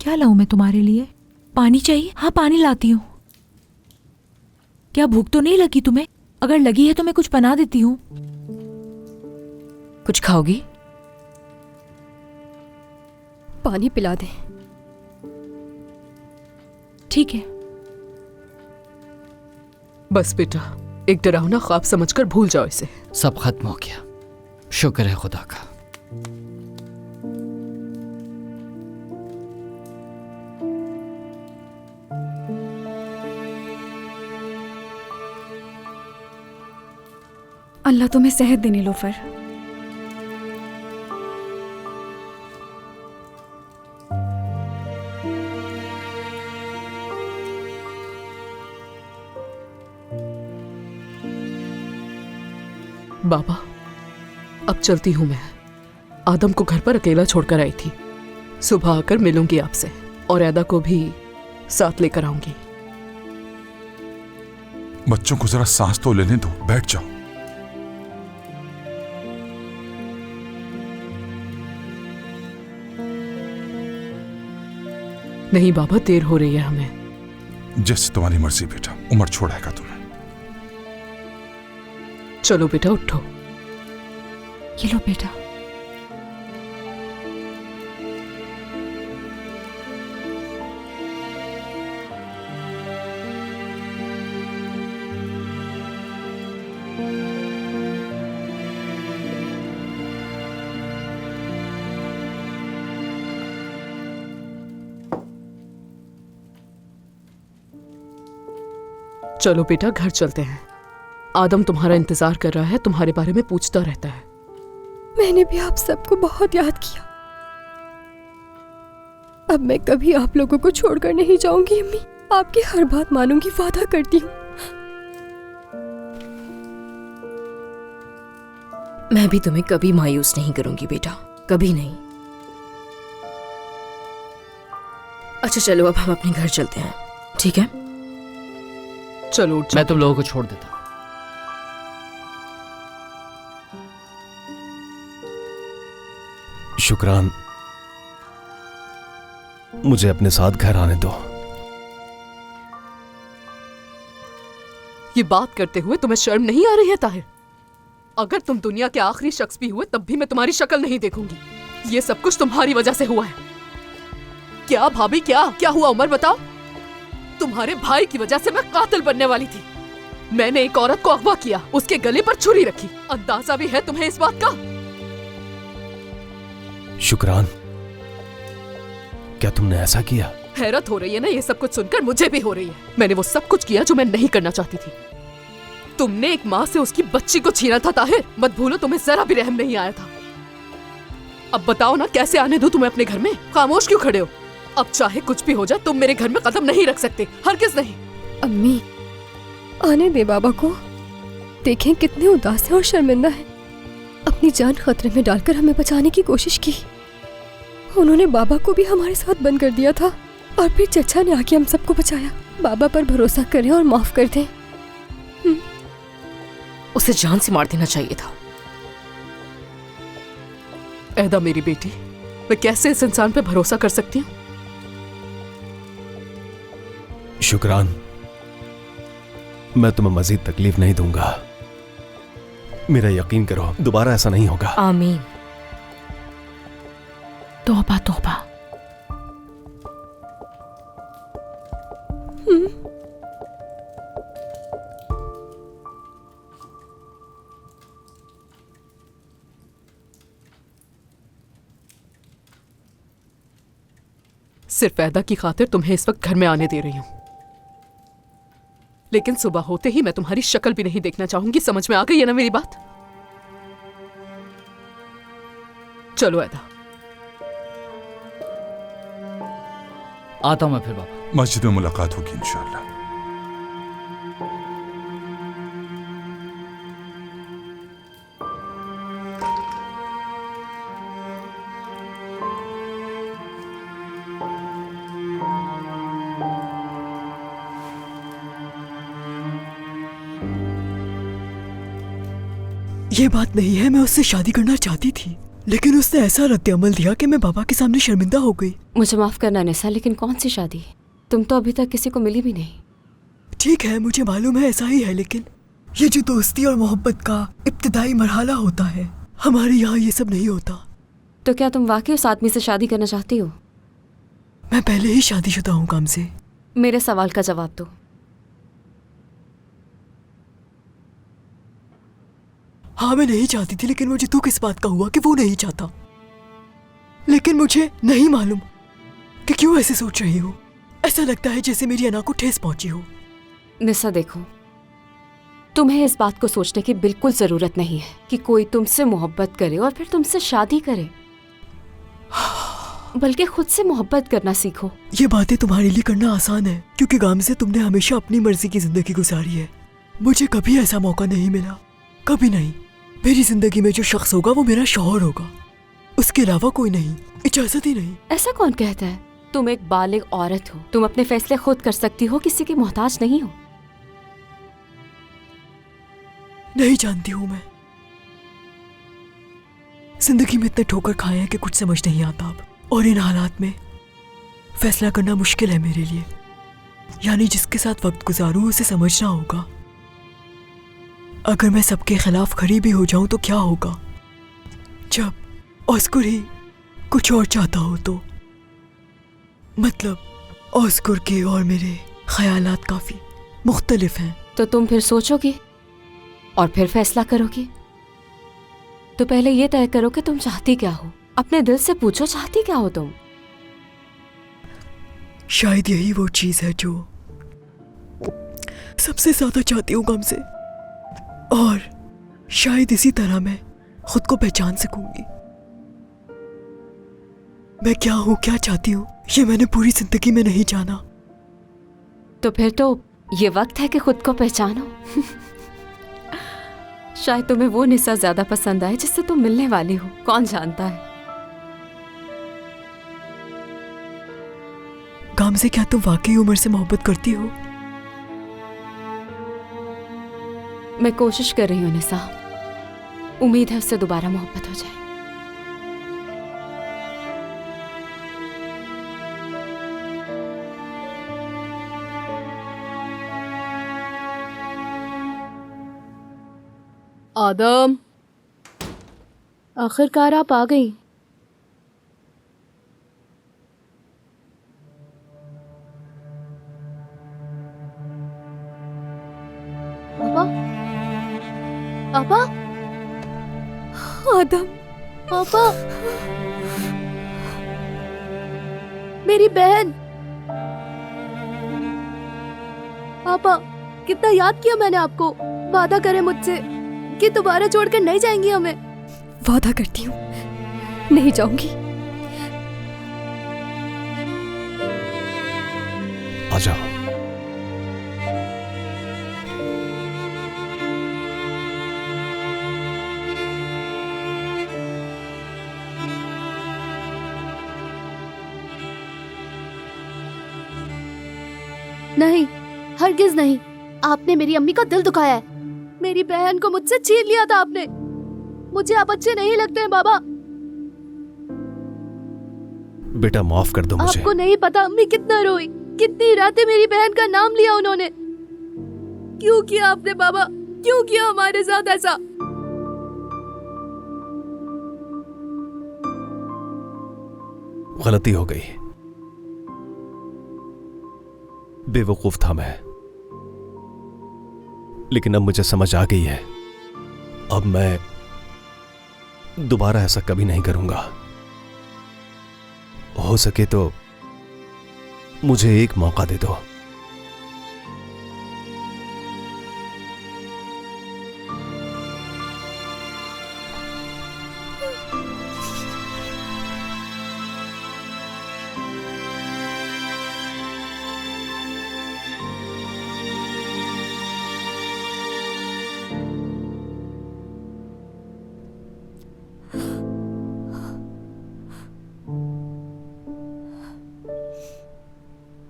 क्या लाऊं मैं तुम्हारे लिए? पानी चाहिए? हाँ पानी लाती हूँ। क्या भूख तो नहीं लगी तुम्हें? अगर लगी है तो मैं कुछ बना देती हूँ। कुछ खाओगी? पानी पिला दे। ठीक है। बस बेटा, एक डरावना ख्वाब समझकर भूल जाओ इसे। सब खत्म हो गया, शुक्र है खुदा का। अल्लाह तुम्हें सेहत दे नीलोफर। बाबा, अब चलती हूँ मैं। आदम को घर पर अकेला छोड़कर आई थी। सुबह आकर मिलूंगी आपसे और ऐदा को भी साथ लेकर आऊंगी। बच्चों को जरा सांस तो लेने दो, बैठ जाओ। नहीं बाबा, देर हो रही है हमें। जैसे तुम्हारी मर्जी बेटा, उम्र छोड़ाएगा तुम्हें। चलो बेटा, उठो। ये लो बेटा। चलो बेटा, घर चलते हैं। आदम तुम्हारा इंतजार कर रहा है, तुम्हारे बारे में पूछता रहता है। मैंने भी आप सबको बहुत याद किया। अब मैं कभी आप लोगों को छोड़कर नहीं जाऊंगी अम्मी। आपकी हर बात मानूंगी, वादा करती हूँ। मैं भी तुम्हें कभी मायूस नहीं करूंगी बेटा, कभी नहीं। अच्छा चलो, अब हम अपने घर चलते हैं, ठीक है? चलो उठ जाओ। मैं तुम लोगों को छोड़ देता हूं। शुक्रान, मुझे अपने साथ घर आने दो। ये बात करते हुए तुम्हें शर्म नहीं आ रही है ताहिर? अगर तुम दुनिया के आखिरी शख्स भी हुए तब भी मैं तुम्हारी शक्ल नहीं देखूंगी। ये सब कुछ तुम्हारी वजह से हुआ है। क्या भाभी, क्या क्या हुआ उमर, बताओ। तुम्हारे भाई की वजह से मैं कातिल बनने वाली थी। मैंने एक औरत को अगवा किया, उसके गले पर छुरी रखी। अंदाजा भी है तुम्हें इस बात का? शुक्रान, क्या तुमने ऐसा किया? हैरत हो रही है ना ये सब कुछ सुनकर? मुझे भी हो रही है। मैंने वो सब कुछ किया जो मैं नहीं करना चाहती थी। तुमने एक माँ से उसकी बच्ची को छीना था ताहिर। मत भूलो, तुम्हें जरा भी रहम नहीं आया था। अब बताओ ना, कैसे आने दूं तुम्हें अपने घर में? खामोश क्यों खड़े हो? अब चाहे कुछ भी हो जाए, तुम मेरे घर में कदम नहीं रख सकते, हरगिज़ नहीं। अम्मी, आने दे बाबा को। देखें कितने उदास है और शर्मिंदा है। अपनी जान खतरे में डालकर हमें बचाने की कोशिश की। उन्होंने बाबा को भी हमारे साथ बंद कर दिया था और फिर चचा ने आके हम सबको बचाया। बाबा पर भरोसा करें और माफ कर दें। उसे जान से मार देना चाहिए था। ऐदा मेरी बेटी, मैं कैसे इस इंसान पे भरोसा कर सकती हूँ? शुक्रान, मैं तुम्हें मजीद तकलीफ नहीं दूंगा। मेरा यकीन करो, दोबारा ऐसा नहीं होगा। आमीन। तौबा तौबा। सिर्फ ऐदा की खातिर तुम्हें इस वक्त घर में आने दे रही हूँ, लेकिन सुबह होते ही मैं तुम्हारी शक्ल भी नहीं देखना चाहूंगी। समझ में आ गई है ना मेरी बात? चलो ऐदा। आता हूं मैं फिर बाबा। मस्जिद में मुलाकात होगी इंशाअल्लाह। ये बात नहीं है, मैं उससे शादी करना चाहती थी। लेकिन उसने ऐसा रद्द-ए-अमल दिया कि मैं बाबा के सामने शर्मिंदा हो गई। मुझे माफ करना निसा, लेकिन कौन सी शादी? तुम तो अभी तक किसी को मिली भी नहीं। ठीक है, मुझे मालूम है ऐसा ही है, लेकिन ये जो दोस्ती और मोहब्बत का इब्तिदाई मरहला होता है, हमारे यहाँ ये सब नहीं होता। तो क्या तुम वाकई उस आदमी से शादी करना चाहती हो? मैं पहले ही शादीशुदा हूँ काम से। मेरे सवाल का जवाब दो। हाँ, मैं नहीं चाहती थी, लेकिन मुझे दुख इस बात का हुआ कि वो नहीं चाहता। लेकिन मुझे नहीं मालूम कि क्यों ऐसे सोच रही हूँ। ऐसा लगता है जैसे मेरी अना को ठेस पहुंची हो। निसा देखो, तुम्हें इस बात को सोचने की बिल्कुल जरूरत नहीं है कि कोई तुमसे मोहब्बत करे और फिर तुमसे शादी करे, बल्कि खुद से मोहब्बत करना सीखो। ये बातें तुम्हारे लिए करना आसान है, क्योंकि गाम से तुमने हमेशा अपनी मर्जी की जिंदगी गुजारी है। मुझे कभी ऐसा मौका नहीं मिला, कभी नहीं। मेरी जिंदगी में जो शख्स होगा वो मेरा शौहर होगा, उसके अलावा कोई नहीं, इजाजत ही नहीं। ऐसा कौन कहता है? तुम एक बालिग औरत हो, तुम अपने फैसले खुद कर सकती हो, किसी की मोहताज नहीं हो। नहीं जानती हूँ मैं, जिंदगी में इतने ठोकर खाए हैं कि कुछ समझ नहीं आता अब। और इन हालात में फैसला करना मुश्किल है मेरे लिए। यानी जिसके साथ वक्त गुजारूं उसे समझना होगा। अगर मैं सबके खिलाफ खड़ी भी हो जाऊं तो क्या होगा जब ऑस्कर ही कुछ और चाहता हो तो। मतलब ऑस्कर के और मेरे ख्यालात काफी मुख्तलिफ हैं। तो तुम फिर सोचोगी और फिर फैसला करोगी। तो पहले ये तय करो कि तुम चाहती क्या हो। अपने दिल से पूछो, चाहती क्या हो तुम? शायद यही वो चीज है जो सबसे ज्यादा चाहती हूँ गम से, और शायद इसी तरह मैं खुद को पहचान सकूंगी। मैं क्या हूँ, क्या चाहती हूँ, ये मैंने पूरी जिंदगी में नहीं जाना। तो फिर तो ये वक्त है कि खुद को पहचानो। शायद तुम्हें वो निसा ज्यादा पसंद आए जिससे तुम मिलने वाली हो, कौन जानता है। काम से क्या तुम वाकई उम्र से मोहब्बत करती हो? मैं कोशिश कर रही हूँ निसा, उम्मीद है उससे दोबारा मोहब्बत हो जाए। आदम, आखिरकार आप आ गई। पापा, पापा, आदम, पापा, मेरी बहन। पापा, कितना याद किया मैंने आपको। वादा करें मुझसे कि दोबारा छोड़कर नहीं जाएंगी हमें। वादा करती हूँ नहीं जाऊंगी। आ जाओ। नहीं, हरगिज नहीं। आपने मेरी अम्मी का दिल दुखाया है। मेरी बहन को मुझसे छीन लिया था आपने। मुझे आप अच्छे नहीं लगते हैं बाबा। बेटा माफ कर दो मुझे। आपको नहीं पता अम्मी कितना रोई, कितनी रातें मेरी बहन का नाम लिया उन्होंने। क्यों किया आपने बाबा, क्यों किया हमारे साथ ऐसा? गलती हो गई, बेवकूफ था मैं, लेकिन अब मुझे समझ आ गई है। अब मैं दोबारा ऐसा कभी नहीं करूंगा। हो सके तो मुझे एक मौका दे दो।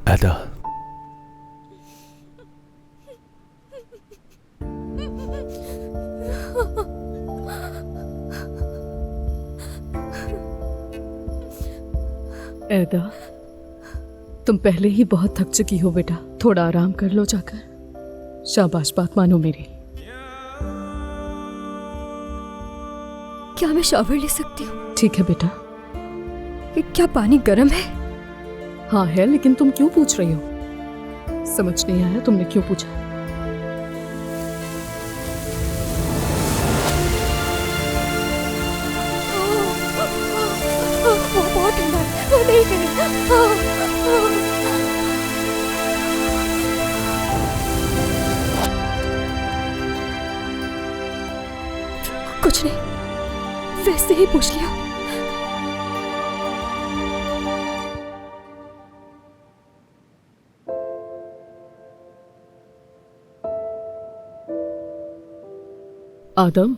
ऐदा, ऐदा, तुम पहले ही बहुत थक चुकी हो बेटा, थोड़ा आराम कर लो जाकर। शाबाश, बात मानो मेरी। क्या मैं शावर ले सकती हूँ? ठीक है बेटा। क्या पानी गर्म है? हाँ है, लेकिन तुम क्यों पूछ रही हो? समझ नहीं आया तुमने क्यों पूछा? बहुत ठंडा है, नहीं नहीं। कुछ नहीं, वैसे ही पूछ लिया। आदम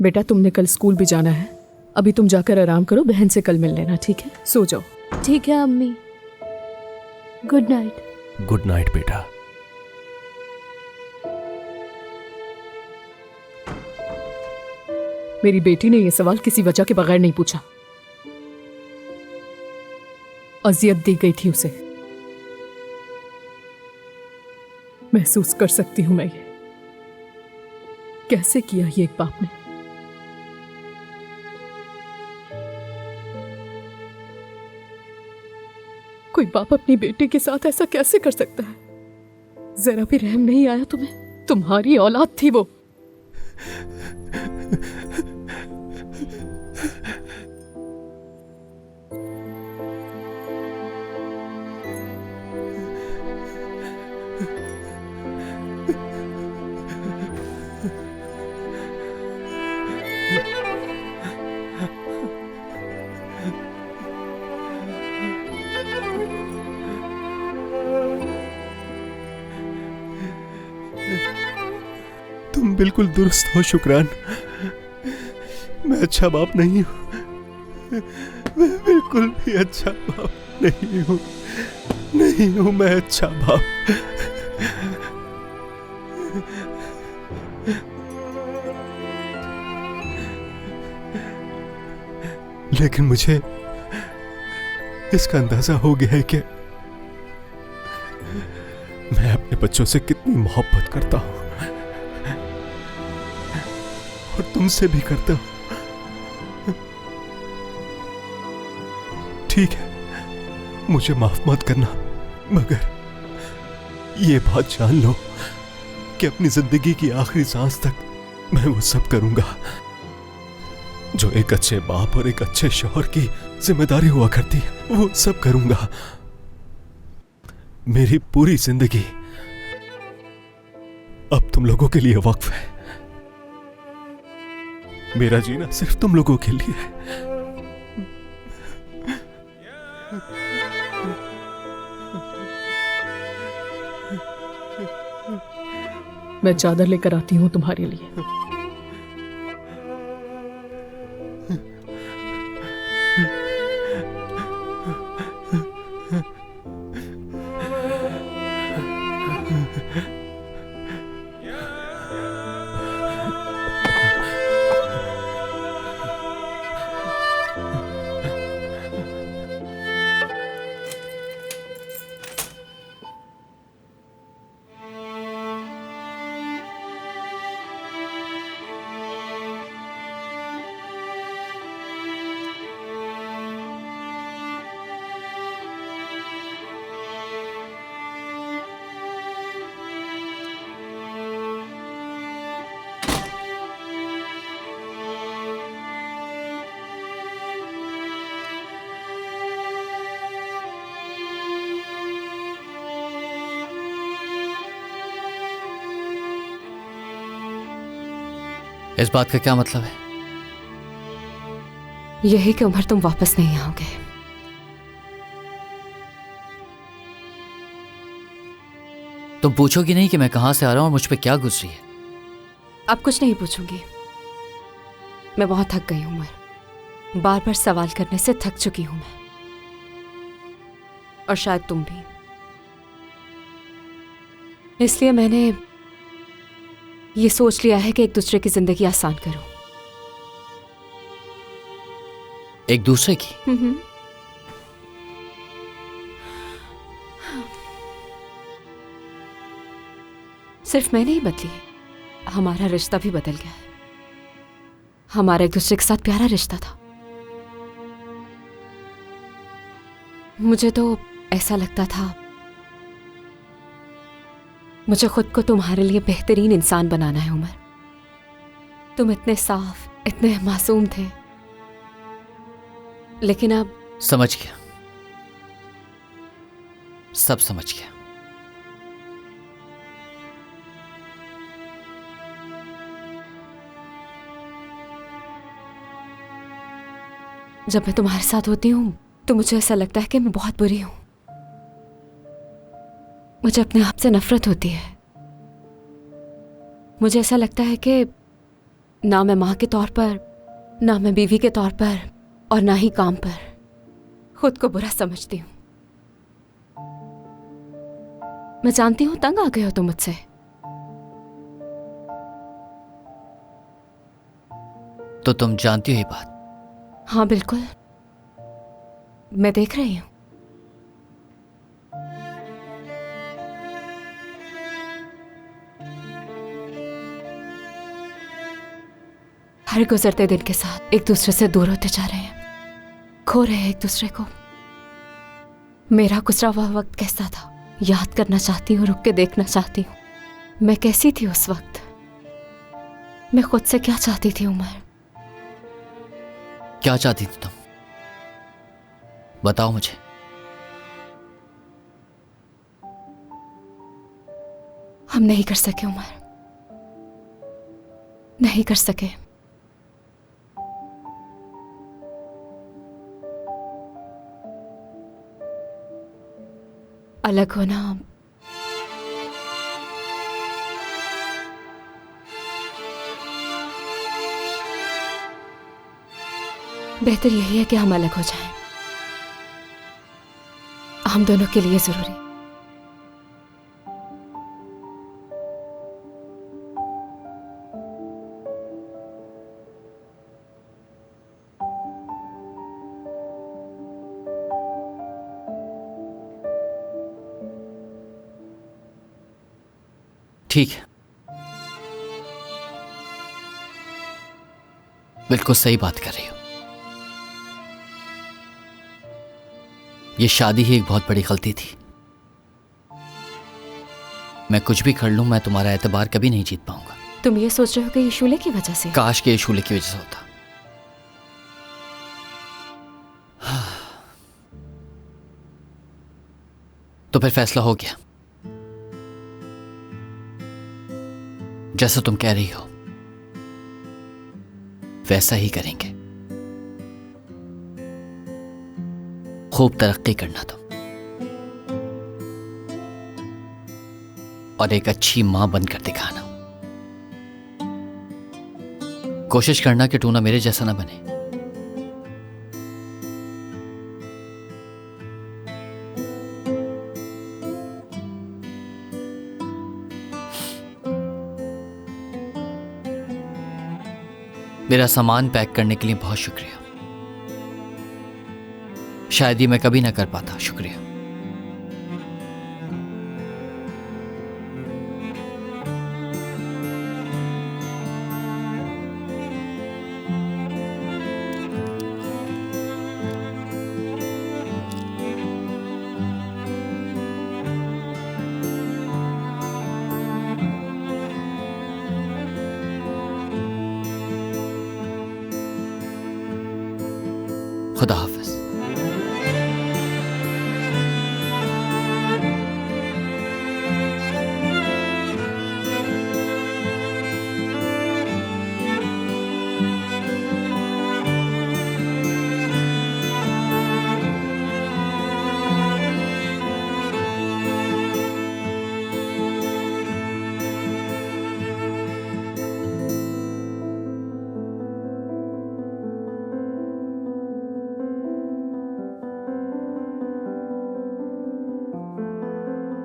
बेटा, तुमने कल स्कूल भी जाना है। अभी तुम जाकर आराम करो, बहन से कल मिल लेना, ठीक है? सो जाओ। ठीक है अम्मी, गुड नाइट। गुड नाइट बेटा। मेरी बेटी ने यह सवाल किसी वजह के बगैर नहीं पूछा। अजियत दी गई थी उसे। महसूस कर सकती हूं मैं ये कैसे किया ये एक बाप ने। कोई बाप अपनी बेटी के साथ ऐसा कैसे कर सकता है? जरा भी रहम नहीं आया तुम्हें? तुम्हारी औलाद थी वो। तुम बिल्कुल दुरुस्त हो शुक्रान। मैं अच्छा बाप नहीं हूं। मैं बिल्कुल भी अच्छा बाप नहीं हूं। नहीं हूं मैं अच्छा बाप। लेकिन मुझे इसका अंदाजा हो गया है कि मैं अपने बच्चों से कितनी मोहब्बत करता हूं और तुमसे भी करता हूं। ठीक है, मुझे माफ मत करना, मगर ये बात जान लो कि अपनी जिंदगी की आखिरी सांस तक मैं वो सब करूंगा जो एक अच्छे बाप और एक अच्छे शौहर की जिम्मेदारी हुआ करती है। वो सब करूंगा। मेरी पूरी जिंदगी अब तुम लोगों के लिए वक्फ है। मेरा जीना सिर्फ तुम लोगों के लिए है। मैं चादर लेकर आती हूं तुम्हारे लिए। इस बात का क्या मतलब है? यही कि उमर तुम वापस नहीं आओगे। तुम पूछोगी नहीं कि मैं कहां से आ रहा हूं और मुझ पे क्या गुजरी है? अब कुछ नहीं पूछूंगी। मैं बहुत थक गई हूं उमर। बार बार सवाल करने से थक चुकी हूं मैं, और शायद तुम भी। इसलिए मैंने ये सोच लिया है कि एक दूसरे की जिंदगी आसान करो। एक दूसरे की? सिर्फ मैं नहीं बदली, हमारा रिश्ता भी बदल गया है। हमारा एक दूसरे के साथ प्यारा रिश्ता था। मुझे तो ऐसा लगता था मुझे खुद को तुम्हारे लिए बेहतरीन इंसान बनाना है उमर। तुम इतने साफ, इतने मासूम थे, लेकिन अब समझ गया, सब समझ गया। जब मैं तुम्हारे साथ होती हूँ तो मुझे ऐसा लगता है कि मैं बहुत बुरी हूं। मुझे अपने आप से नफरत होती है। मुझे ऐसा लगता है कि ना मैं मां के तौर पर, ना मैं बीवी के तौर पर, और ना ही काम पर खुद को बुरा समझती हूं। मैं जानती हूं तंग आ गए हो तुम मुझसे। तो तुम जानती हो ये बात? हाँ बिल्कुल, मैं देख रही हूं। हर गुजरते दिन के साथ एक दूसरे से दूर होते जा रहे हैं, खो रहे हैं एक दूसरे को। मेरा गुजरा हुआ वक्त कैसा था याद करना चाहती हूँ, रुक के देखना चाहती हूँ। मैं कैसी थी उस वक्त, मैं खुद से क्या चाहती थी उमर? क्या चाहती थी तुम? बताओ मुझे। हम नहीं कर सके उमर, नहीं कर सके। अलग होना बेहतर यही है कि हम अलग हो जाएं, हम दोनों के लिए जरूरी। ठीक है, बिल्कुल सही बात कर रही हो। ये शादी ही एक बहुत बड़ी गलती थी। मैं कुछ भी कर लूं, मैं तुम्हारा एतबार कभी नहीं जीत पाऊंगा। तुम ये सोच रहे हो कि ये शूले की वजह से? काश के ये शूले की वजह से होता। तो फिर फैसला हो गया, जैसा तुम कह रही हो वैसा ही करेंगे। खूब तरक्की करना तुम, और एक अच्छी मां बनकर दिखाना। कोशिश करना कि टूना मेरे जैसा ना बने। मेरा सामान पैक करने के लिए बहुत शुक्रिया। शायद ये मैं कभी ना कर पाता। शुक्रिया। खुदा हाफिज।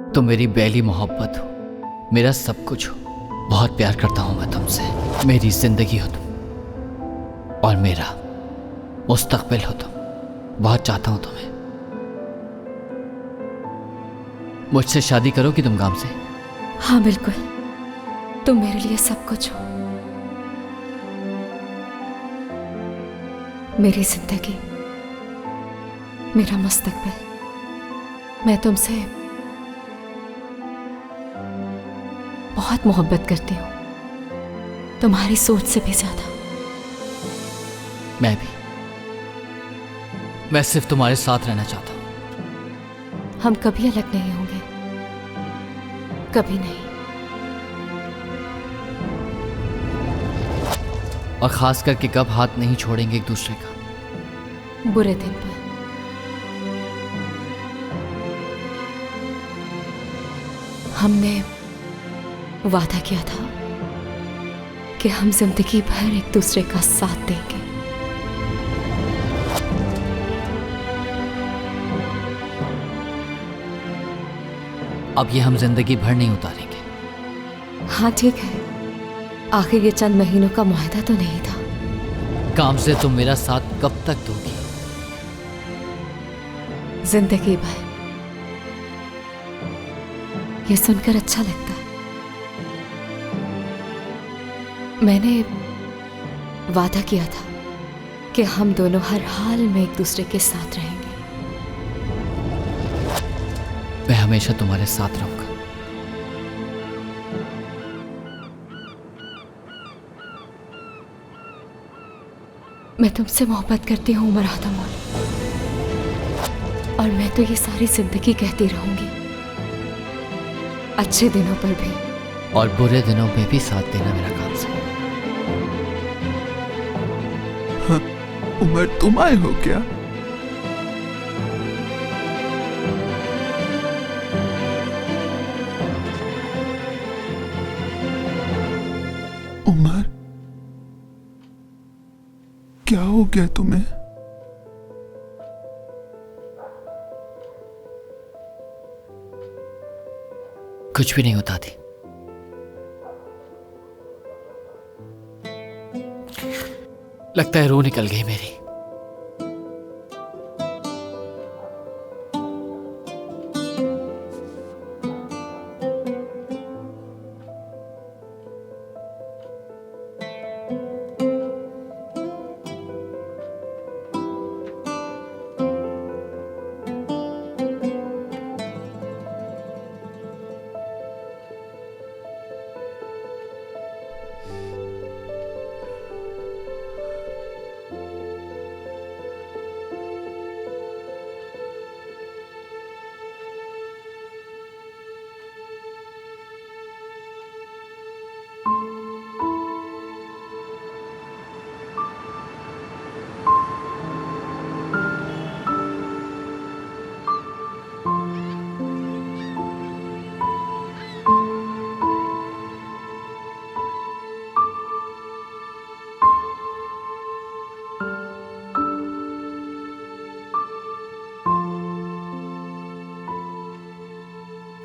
तुम मेरी पहली मोहब्बत हो, मेरा सब कुछ हो। बहुत प्यार करता हूं मैं तुमसे। मेरी जिंदगी हो तुम और मेरा मुस्तकबिल हो तुम। बहुत चाहता हूं तुम्हें। मुझसे शादी करोगी तुम काम से? हाँ बिल्कुल। तुम मेरे लिए सब कुछ हो, मेरी जिंदगी, मेरा मुस्तकबिल। मैं तुमसे बहुत मोहब्बत करती हूँ, तुम्हारी सोच से भी ज्यादा। मैं भी। मैं सिर्फ तुम्हारे साथ रहना चाहता हूँ। हम कभी अलग नहीं होंगे, कभी नहीं। और खास करके कब हाथ नहीं छोड़ेंगे एक दूसरे का। बुरे दिन पर। हमने वादा किया था कि हम जिंदगी भर एक दूसरे का साथ देंगे। अब ये हम जिंदगी भर नहीं उतारेंगे। हाँ ठीक है, आखिर ये चंद महीनों का मुआहदा तो नहीं था। काम से तुम मेरा साथ कब तक दोगी? जिंदगी भर। ये सुनकर अच्छा लगता है। मैंने वादा किया था कि हम दोनों हर हाल में एक दूसरे के साथ रहेंगे। मैं हमेशा तुम्हारे साथ रहूंगा। मैं तुमसे मोहब्बत करती हूँ उमर आदमोल, और मैं तो ये सारी जिंदगी कहती रहूंगी, अच्छे दिनों पर भी और बुरे दिनों में भी साथ देना मेरा काम से। हाँ, उमर तुम आए हो क्या? उमर, क्या हो गया तुम्हें? कुछ भी नहीं होता थी। लगता है रूह निकल गई मेरी।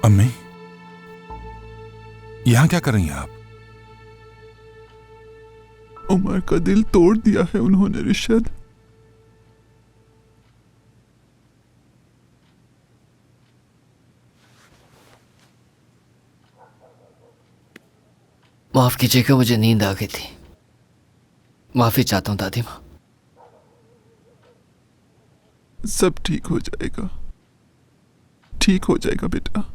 अम्मी, यहां क्या कर रही हैं आप? उमर का दिल तोड़ दिया है उन्होंने रिशद। माफ कीजिएगा, मुझे नींद आ गई थी। माफी चाहता हूं दादी माँ। सब ठीक हो जाएगा, ठीक हो जाएगा बेटा,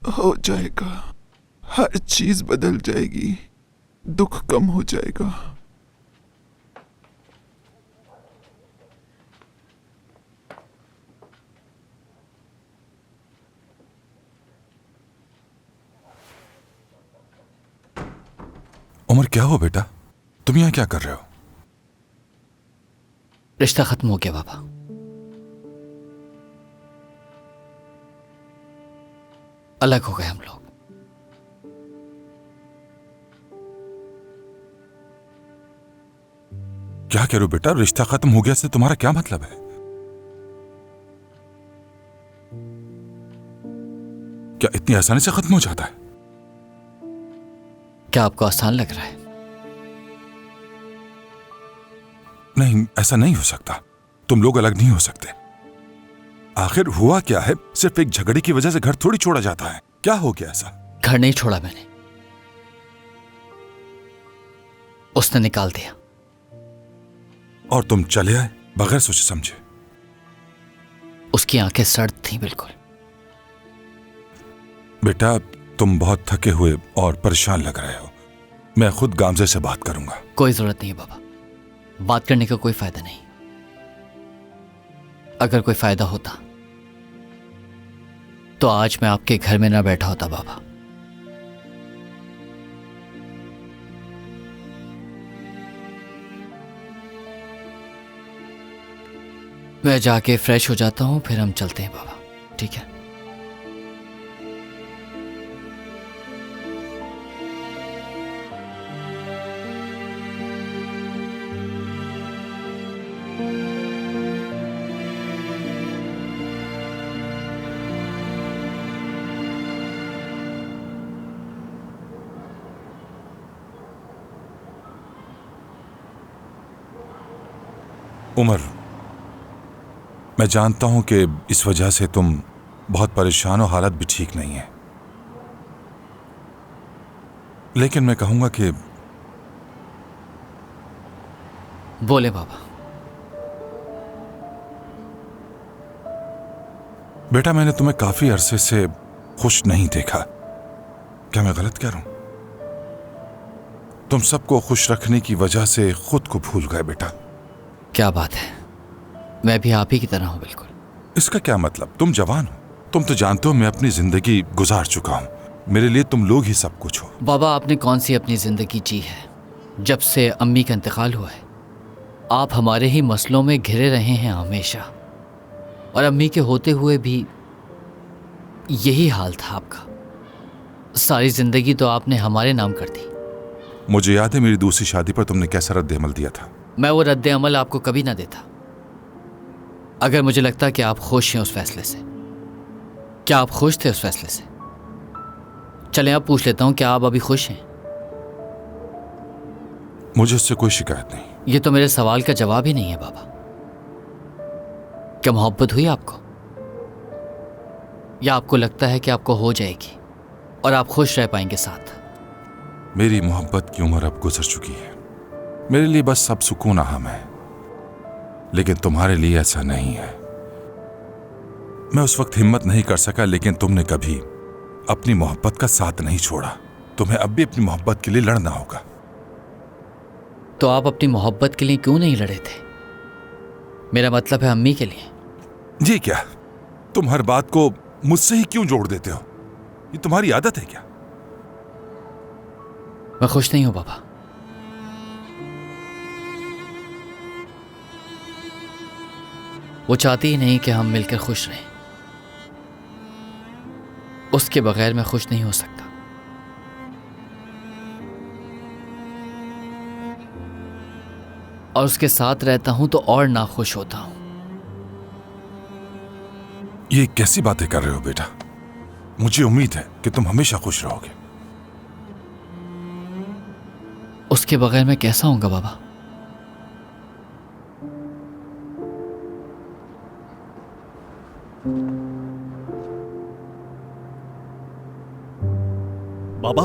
हो जाएगा। हर चीज बदल जाएगी, दुख कम हो जाएगा। उमर, क्या हुआ बेटा? तुम यहां क्या कर रहे हो? रिश्ता खत्म हो गया बाबा। अलग हो गए हम लोग। क्या कह रहे हो बेटा? रिश्ता खत्म हो गया से तुम्हारा क्या मतलब है? क्या इतनी आसानी से खत्म हो जाता है? क्या आपको आसान लग रहा है? नहीं, ऐसा नहीं हो सकता। तुम लोग अलग नहीं हो सकते। आखिर हुआ क्या है? सिर्फ एक झगड़े की वजह से घर थोड़ी छोड़ा जाता है। क्या हो गया ऐसा? घर नहीं छोड़ा मैंने, उसने निकाल दिया। और तुम चले आए बगैर सोचे समझे। उसकी आंखें सर्द थीं बिल्कुल। बेटा, तुम बहुत थके हुए और परेशान लग रहे हो। मैं खुद गामजे से बात करूंगा। कोई जरूरत नहीं है बाबा, बात करने का कोई फायदा नहीं। अगर कोई फायदा होता तो आज मैं आपके घर में ना बैठा होता बाबा। मैं जाके फ्रेश हो जाता हूं, फिर हम चलते हैं बाबा, ठीक है? उमर, मैं जानता हूं कि इस वजह से तुम बहुत परेशान हो, हालत भी ठीक नहीं है, लेकिन मैं कहूंगा कि बोले बाबा। बेटा, मैंने तुम्हें काफी अरसे से खुश नहीं देखा। क्या मैं गलत कह रहा हूं? तुम सबको खुश रखने की वजह से खुद को भूल गए बेटा। क्या बात है, मैं भी आप ही की तरह हूं बिल्कुल। इसका क्या मतलब? तुम जवान हो, तुम तो जानते हो मैं अपनी जिंदगी गुजार चुका हूं। मेरे लिए तुम लोग ही सब कुछ हो। बाबा, आपने कौन सी अपनी जिंदगी जी है? जब से अम्मी का इंतकाल हुआ है आप हमारे ही मसलों में घिरे रहे हैं हमेशा, और अम्मी के होते हुए भी यही हाल था आपका। सारी जिंदगी तो आपने हमारे नाम कर दी। मुझे याद है मेरी दूसरी शादी पर तुमने कैसा रद्द अमल दिया था। मैं वो रद्द अमल आपको कभी ना देता अगर मुझे लगता कि आप खुश हैं उस फैसले से। क्या आप खुश थे उस फैसले से? चलें, आप पूछ लेता हूं, क्या आप अभी खुश हैं? मुझे उससे कोई शिकायत नहीं। ये तो मेरे सवाल का जवाब ही नहीं है बाबा। क्या मोहब्बत हुई आपको, या आपको लगता है कि आपको हो जाएगी और आप खुश रह पाएंगे साथ? मेरी मोहब्बत की उम्र अब गुजर चुकी है। मेरे लिए बस सब सुकून अहम है, लेकिन तुम्हारे लिए ऐसा नहीं है। मैं उस वक्त हिम्मत नहीं कर सका, लेकिन तुमने कभी अपनी मोहब्बत का साथ नहीं छोड़ा। तुम्हें अब भी अपनी मोहब्बत के लिए लड़ना होगा। तो आप अपनी मोहब्बत के लिए क्यों नहीं लड़े थे? मेरा मतलब है अम्मी के लिए। जी क्या? तुम हर बात को मुझसे ही क्यों जोड़ देते हो? ये तुम्हारी आदत है क्या? मैं खुश नहीं हूं बाबा। वो चाहती ही नहीं कि हम मिलकर खुश रहें। उसके बगैर मैं खुश नहीं हो सकता। और उसके साथ रहता हूं तो और नाखुश होता हूं। ये कैसी बातें कर रहे हो बेटा? मुझे उम्मीद है कि तुम हमेशा खुश रहोगे। उसके बगैर मैं कैसा होऊंगा बाबा? बाबा,